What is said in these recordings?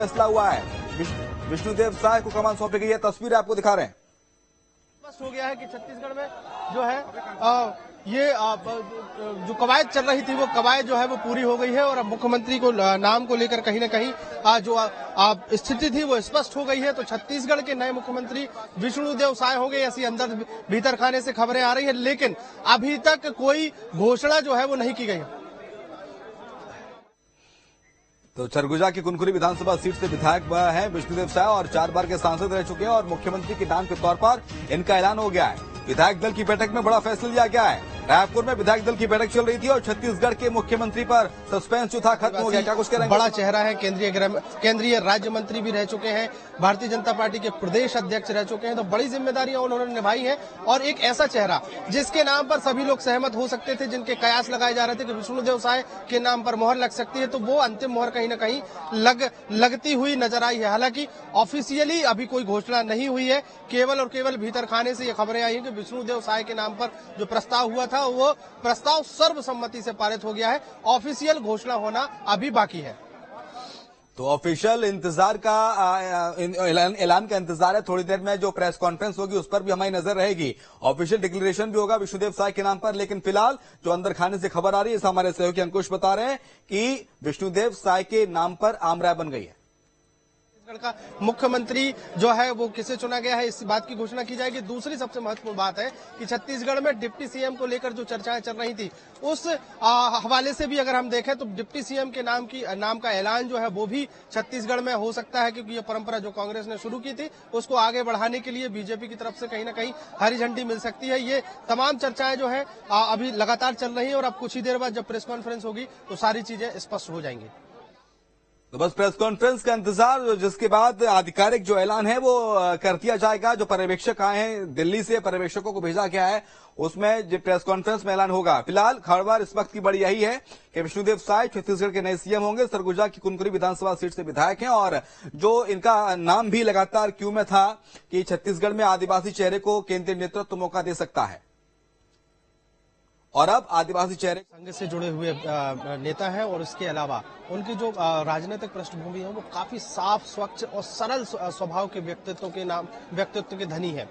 फैसला हुआ है। विष्णुदेव साय को कमान सौंपी गई है। तस्वीर आपको दिखा रहे हैं। स्पष्ट हो गया है कि छत्तीसगढ़ में जो है ये जो कवायद चल रही थी वो कवायद जो है वो पूरी हो गई है और अब मुख्यमंत्री को नाम को लेकर कहीं न कहीं जो स्थिति थी वो स्पष्ट हो गई है। तो छत्तीसगढ़ के नए मुख्यमंत्री विष्णुदेव साय होंगे, ऐसी अंदर भीतर खाने से खबरें आ रही है, लेकिन अभी तक कोई घोषणा जो है वो नहीं की गई है। तो सरगुजा की कुनकुरी विधानसभा सीट से विधायक है विष्णुदेव साय और 4 बार के सांसद रह चुके हैं और मुख्यमंत्री के नाम के तौर पर इनका ऐलान हो गया है। विधायक दल की बैठक में बड़ा फैसला लिया गया है। रायपुर में विधायक दल की बैठक चल रही थी और छत्तीसगढ़ के मुख्यमंत्री पर सस्पेंस जो था खत्म हो गया। क्या कुछ कह रहे हैं? बड़ा चेहरा है, केंद्रीय राज्य मंत्री भी रह चुके हैं, भारतीय जनता पार्टी के प्रदेश अध्यक्ष रह चुके हैं, तो बड़ी जिम्मेदारियां उन्होंने निभाई है। और एक ऐसा चेहरा जिसके नाम पर सभी लोग सहमत हो सकते थे, जिनके कयास लगाए जा रहे थे कि विष्णुदेव साय के नाम पर मोहर लग सकती है, तो वो अंतिम मोहर कहीं न कहीं लगती हुई नजर आई है। हालांकि ऑफिशियली अभी कोई घोषणा नहीं हुई है, केवल और केवल भीतर खाने से ये खबरें आई हैं कि विष्णुदेव साय के नाम पर जो प्रस्ताव हुआ था वो प्रस्ताव सर्वसम्मति से पारित हो गया है। ऑफिशियल घोषणा होना अभी बाकी है। तो ऑफिशियल इंतजार का ऐलान का इंतजार है। थोड़ी देर में जो प्रेस कॉन्फ्रेंस होगी उस पर भी हमारी नजर रहेगी। ऑफिशियल डिक्लेरेशन भी होगा विष्णुदेव साय के नाम पर, लेकिन फिलहाल जो अंदर खाने से खबर आ रही है, हमारे सहयोगी अंकुश बता रहे हैं कि विष्णुदेव साय के नाम पर आम राय बन गई है। का मुख्यमंत्री जो है वो किसे चुना गया है, इस बात की घोषणा की जाएगी। दूसरी सबसे महत्वपूर्ण बात है कि छत्तीसगढ़ में डिप्टी सीएम को लेकर जो चर्चाएं चल रही थी, उस हवाले से भी अगर हम देखें तो डिप्टी सीएम के नाम का ऐलान जो है वो भी छत्तीसगढ़ में हो सकता है, क्योंकि ये परंपरा जो कांग्रेस ने शुरू की थी उसको आगे बढ़ाने के लिए बीजेपी की तरफ से कहीं ना कहीं हरी झंडी मिल सकती है। ये तमाम चर्चाएं जो है अभी लगातार चल रही है और अब कुछ ही देर बाद जब प्रेस कॉन्फ्रेंस होगी तो सारी चीजें स्पष्ट हो जाएंगी। तो बस प्रेस कॉन्फ्रेंस का इंतजार, जिसके बाद आधिकारिक जो ऐलान है वो कर दिया जाएगा। जो पर्यवेक्षक आए हैं दिल्ली से, पर्यवेक्षकों को भेजा गया है, उसमें जो प्रेस कॉन्फ्रेंस में ऐलान होगा। फिलहाल खबर इस वक्त की बड़ी यही है कि विष्णुदेव साय छत्तीसगढ़ के नए सीएम होंगे। सरगुजा की कुनकुरी विधानसभा सीट से विधायक हैं और जो इनका नाम भी लगातार क्यू में था कि छत्तीसगढ़ में आदिवासी चेहरे को केंद्रीय नेतृत्व मौका दे सकता है, और अब आदिवासी चेहरे संघ से जुड़े हुए नेता हैं और इसके अलावा उनकी जो राजनीतिक पृष्ठभूमि है वो काफी साफ, स्वच्छ और सरल स्वभाव के व्यक्तित्व के धनी है।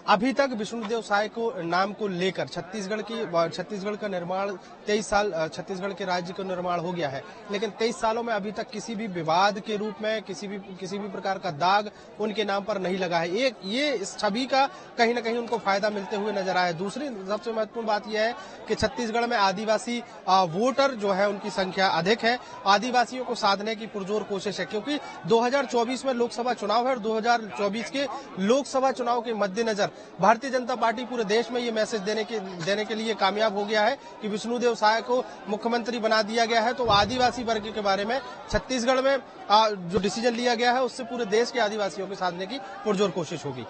अभी तक विष्णुदेव साय को नाम को लेकर छत्तीसगढ़ का निर्माण 23 साल, छत्तीसगढ़ के राज्य का निर्माण हो गया है, लेकिन 23 सालों में अभी तक किसी भी विवाद के रूप में किसी भी प्रकार का दाग उनके नाम पर नहीं लगा है। ये इस छवि का कहीं ना कहीं उनको फायदा मिलते हुए नजर आया है। दूसरी सबसे महत्वपूर्ण बात यह है कि छत्तीसगढ़ में आदिवासी वोटर जो है उनकी संख्या अधिक है। आदिवासियों को साधने की पुरजोर कोशिश है, क्योंकि 2024 में लोकसभा चुनाव है और 2024 के लोकसभा चुनाव के मद्देनजर भारतीय जनता पार्टी पूरे देश में ये मैसेज देने के लिए कामयाब हो गया है कि विष्णुदेव साय को मुख्यमंत्री बना दिया गया है। तो आदिवासी वर्ग के बारे में छत्तीसगढ़ में जो डिसीजन लिया गया है उससे पूरे देश के आदिवासियों को साधने की पुरजोर कोशिश होगी।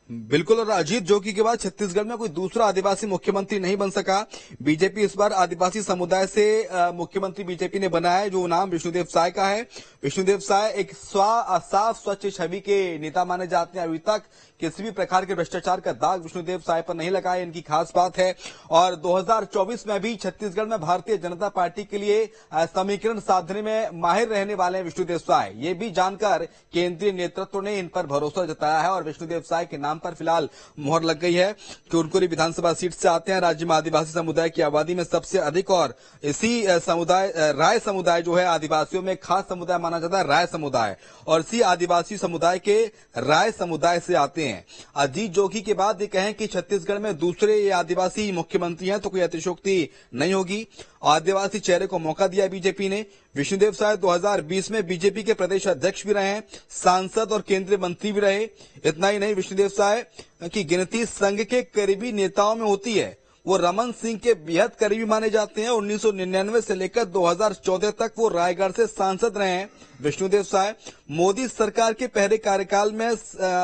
बिल्कुल। और अजीत जोगी के बाद छत्तीसगढ़ में कोई दूसरा आदिवासी मुख्यमंत्री नहीं बन सका। बीजेपी इस बार आदिवासी समुदाय से मुख्यमंत्री बीजेपी ने बनाया है, जो नाम विष्णुदेव साय का है। विष्णुदेव साय एक साफ स्वच्छ छवि के नेता माने जाते हैं। अभी तक किसी भी प्रकार के भ्रष्टाचार का दाग विष्णुदेव साय पर नहीं लगा है, इनकी खास बात है। और 2024 में भी छत्तीसगढ़ में भारतीय जनता पार्टी के लिए समीकरण साधने में माहिर रहने वाले हैं विष्णुदेव साय। ये भी जानकर केंद्रीय नेतृत्व ने इन पर भरोसा जताया है और विष्णुदेव साय के नाम पर फिलहाल मोहर लग गई है। कुनकुरी विधानसभा सीट से आते हैं। राज्य में आदिवासी समुदाय की आबादी में सबसे अधिक और इसी समुदाय राय समुदाय जो है आदिवासियों में खास समुदाय माना जाता है, राय समुदाय, और इसी आदिवासी समुदाय के राय समुदाय से आते हैं। अजीत जोगी के बाद ये कहें कि छत्तीसगढ़ में दूसरे ये आदिवासी मुख्यमंत्री हैं तो कोई अतिशयोक्ति नहीं होगी। आदिवासी चेहरे को मौका दिया बीजेपी ने। विष्णुदेव साय 2020 में बीजेपी के प्रदेश अध्यक्ष भी रहे हैं, सांसद और केंद्रीय मंत्री भी रहे। इतना ही नहीं, विष्णुदेव साय की गिनती संघ के करीबी नेताओं में होती है। वो रमन सिंह के बेहद करीबी माने जाते हैं। 1999 से लेकर 2014 तक वो रायगढ़ से सांसद रहे हैं। विष्णुदेव साय मोदी सरकार के पहले कार्यकाल में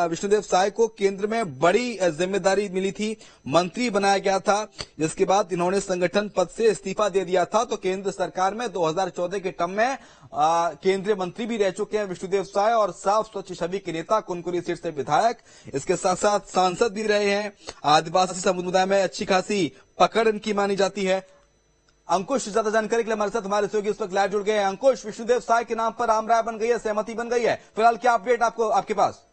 विष्णुदेव साय को केंद्र में बड़ी जिम्मेदारी मिली थी, मंत्री बनाया गया था, जिसके बाद इन्होंने संगठन पद से इस्तीफा दे दिया था। तो केंद्र सरकार में 2014 के टर्म में केंद्रीय मंत्री भी रह चुके हैं विष्णुदेव साय और साफ स्वच्छ छवि के नेता, कुनकुरी सीट से विधायक, इसके साथ साथ सांसद भी रहे हैं। आदिवासी समुदाय में अच्छी खासी पकड़ इनकी मानी जाती है। अंकुश ज्यादा जानकारी के लिए हमारे साथ हमारे सहयोगी इस वक्त लाइव जुड़ गए हैं। अंकुश, विष्णुदेव साय के नाम पर आम राय बन गई है, सहमति बन गई है, फिलहाल क्या अपडेट आपके पास?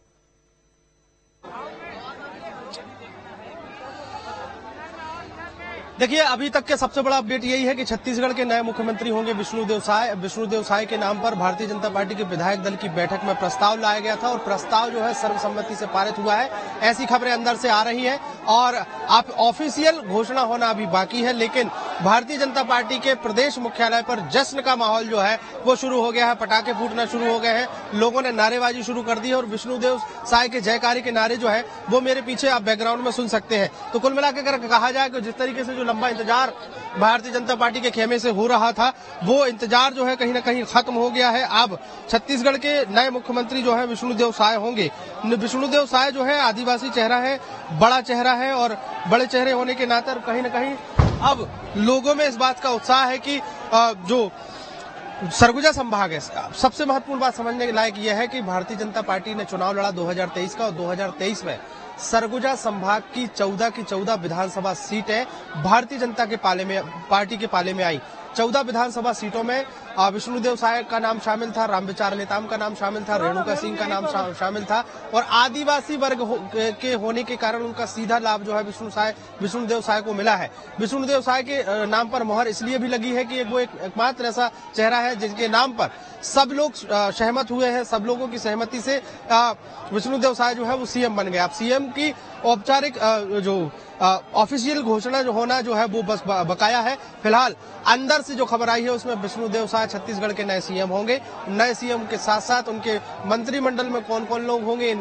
देखिए, अभी तक के सबसे बड़ा अपडेट यही है कि छत्तीसगढ़ के नए मुख्यमंत्री होंगे विष्णुदेव साय। विष्णुदेव साय के नाम पर भारतीय जनता पार्टी के विधायक दल की बैठक में प्रस्ताव लाया गया था और प्रस्ताव जो है सर्वसम्मति से पारित हुआ है, ऐसी खबरें अंदर से आ रही हैं। और आप ऑफिशियल घोषणा होना अभी बाकी है, लेकिन भारतीय जनता पार्टी के प्रदेश मुख्यालय पर जश्न का माहौल जो है वो शुरू हो गया है। पटाखे फूटना शुरू हो गए हैं, लोगों ने नारेबाजी शुरू कर दी है और विष्णुदेव साय के जयकारी के नारे जो है वो मेरे पीछे आप बैकग्राउंड में सुन सकते हैं। तो कुल मिलाकर अगर कहा जाए कि जिस तरीके से जो लंबा इंतजार भारतीय जनता पार्टी के खेमे से हो रहा था, वो इंतजार जो है कहीं ना कहीं खत्म हो गया है। अब छत्तीसगढ़ के नए मुख्यमंत्री जो है विष्णुदेव साय होंगे। विष्णुदेव साय जो है आदिवासी चेहरा है, बड़ा चेहरा है और बड़े चेहरे होने के नाते कहीं ना कहीं अब लोगों में इस बात का उत्साह है कि जो सरगुजा संभाग है, सबसे महत्वपूर्ण बात समझने के लायक यह है कि भारतीय जनता पार्टी ने चुनाव लड़ा 2023 का और 2023 में सरगुजा संभाग की 14 की 14 विधानसभा सीटें भारतीय जनता के पार्टी के पाले में आई। 14 विधानसभा सीटों में विष्णुदेव साय का नाम शामिल था, रामविचार नेताम का नाम शामिल था, रेणुका सिंह का नाम शामिल था और आदिवासी वर्ग के होने के कारण उनका सीधा लाभ जो है विष्णुदेव साय को मिला है। विष्णुदेव साय के नाम पर मोहर इसलिए भी लगी है कि वो एकमात्र ऐसा चेहरा है जिसके नाम पर सब लोग सहमत हुए हैं। सब लोगों की सहमति से विष्णुदेव साय जो है वो सीएम बन गए। अब सीएम की औपचारिक जो ऑफिशियल घोषणा जो होना जो है वो बस बकाया है। फिलहाल अंदर से जो खबर आई है उसमें विष्णुदेव साय छत्तीसगढ़ के नए सीएम होंगे। नए सीएम के साथ साथ उनके मंत्रिमंडल में कौन कौन लोग होंगे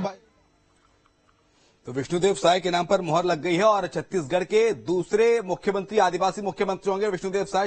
तो विष्णुदेव साय के नाम पर मुहर लग गई है और छत्तीसगढ़ के दूसरे मुख्यमंत्री आदिवासी मुख्यमंत्री होंगे विष्णुदेव साय।